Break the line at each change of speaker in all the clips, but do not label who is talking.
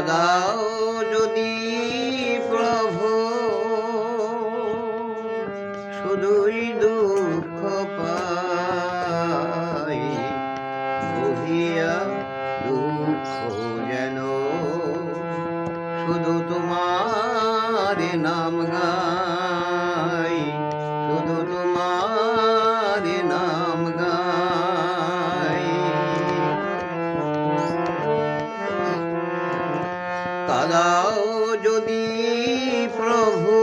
কাদাও যদি প্রভু শুধুই দুঃখ পাই, বহিয়া দুঃখ যেন শুধু তোমার নাম গাই, শুধু তোমার নাম গাই। কাদাও যদি প্রভু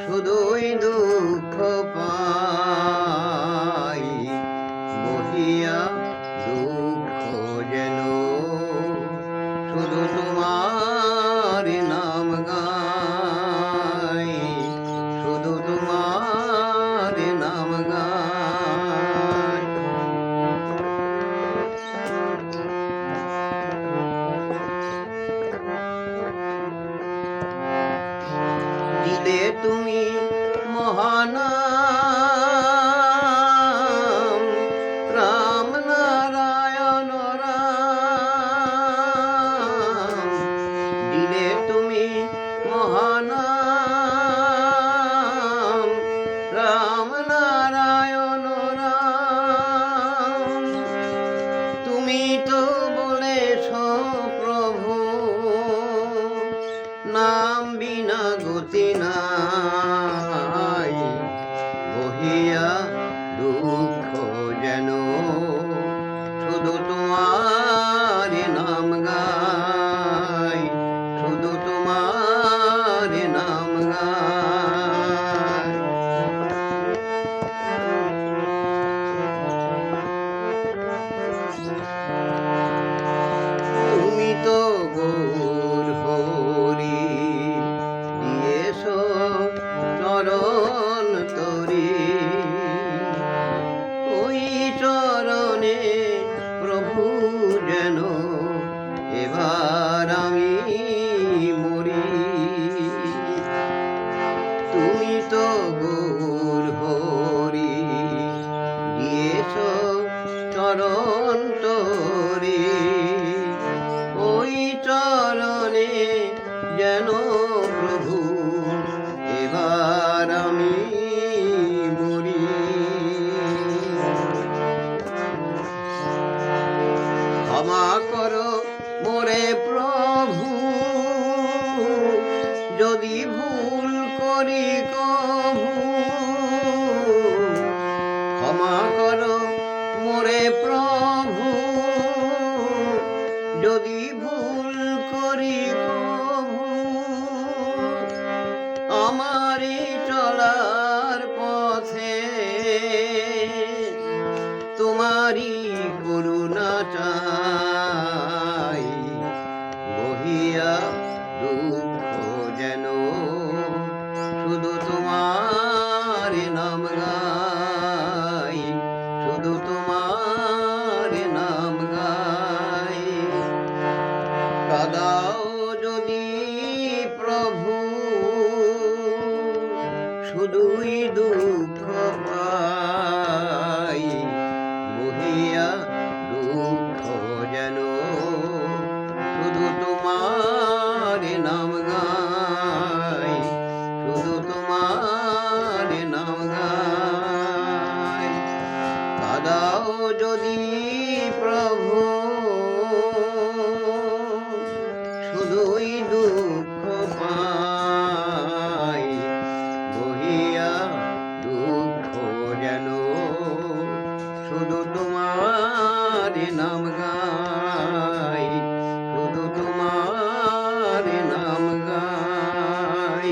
শুধুই দুঃখ পাই, বহিয়া দুঃখ যেন শুধু তোমার নাম গাই, শুধু তোমার নাম গাই। দিলে তুমি মহানাম রাম নারায়ণ রাম, দিলে তুমি মহানাম রাম নারায়ণ রাম। তুমি তো বলেছ প্রভু নাম বিনা গতি নাই, বহিয়া দুঃখ যেন শুধু তোমার নাম গাই, শুধু তোমার নাম গাই। তুমি তো গৌর হরি দিয়েছ চরণ তরি, ওই চরণে প্রভু যেন এবার আমি মরি। তুমি তো গৌর হরি দিয়েছ চরণ তরি, ওই চরণে যেন প্রভু এবার আমি মরি। ক্ষমা করো মোরে প্রভু যদি ভুল করি কভু, ক্ষমা করো মোরে প্রভু যদি ভুল করি কভু। আমারই চলার পথে তোমারই করুণা চাই, বহিয়া দুঃখ যেন শুধু তোমার নাম গাই, শুধু তোমার নাম গাই। কাদাও যদি প্রভু শুধুই দুঃখ পাই, বহিয়া দুঃখ যেন শুধু তোমার নাম গাই, শুধু তোমার নাম গাই। কাদাও যদি প্রভু শুধুই দুঃখ পাই, বহিয়া দুঃখ যেন শুধু তোমার নাম গাই, শুধু তোমার নাম গাই।